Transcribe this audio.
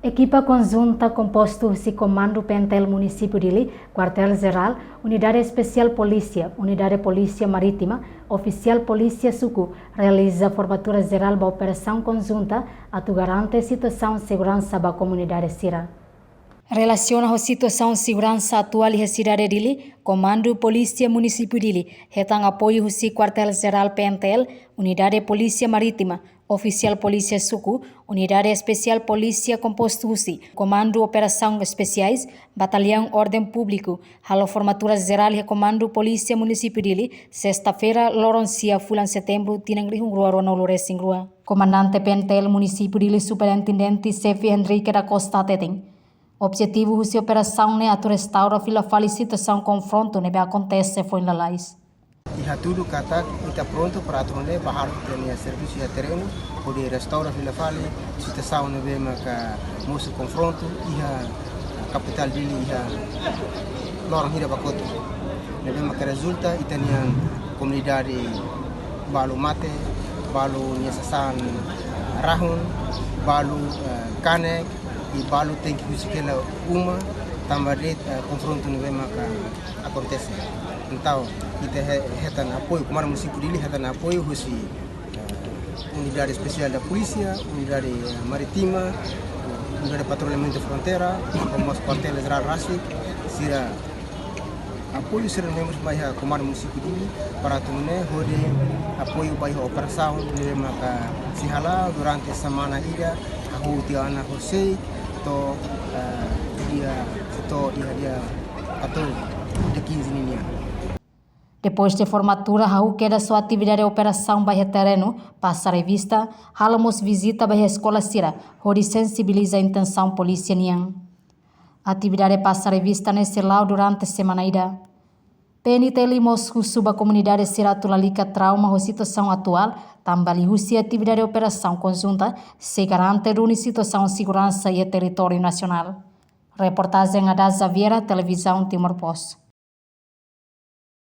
Equipa conjunta composto de Comando Pentel Município Dili, Quartel-Geral, Unidade Especial Polícia, Unidade Polícia Marítima, Oficial Polícia Suku, realiza formatura geral da operação conjunta a garante a situação de segurança da comunidade Sira. Relaciona a situação de segurança atual e a cidade Dili, Comando Polícia Município Dili, retang apoio ao Quartel-Geral Pentel, Unidade Polícia Marítima, Oficial Polícia Suku, Unidade Especial Polícia composto UCI, Comando Operação Especiais, Batalhão Ordem Público, Halo Formatura Geral e Comando Polícia Município Dili, sexta-feira, Loroncia, Fulan Setembro, Tinangrihung Rua, Ronalores Rua. Comandante Pentel Município Dili, Superintendente Sefi Henrique da Costa Teteng. Objetivo da operação é a restaurar a situação confronto que acontece foi na Lais. E tudo que está pronto para atender para ter serviço de terreno, poder restaurar a situação que nosso confronto e a capital dele e a Lorong Hira Bakoto. Que resulta e tem a comunidade balu mate, balu nyesasan rahun, balu kanek e balu tem que buscar uma também confronto que acontece. Então, kita hetan apoio, como município dele hetan apoio hoje unidade especial da polícia, unidade marítima, unidade de patrulhamento de fronteira, como os quartéis geral Rasi, será apoio será membros para comando município dele para também apoio para a operação que se hala durante a semana ida, a Tiana José, dia 14 de 15 ninha. Depois de formatura, Raul queda sua atividade de operação para terreno, passa a revista, halamos visita para a escola Sira, onde sensibiliza a intenção polícia niang. A atividade passa a revista nesse lau durante a semana ida. PNT limos suba a comunidade Sira tulalika trauma a situação atual, também a atividade de operação conjunta, se garante uma situação de segurança e território nacional. Reportagem Adaz Xaviera, Televisão Timor Post.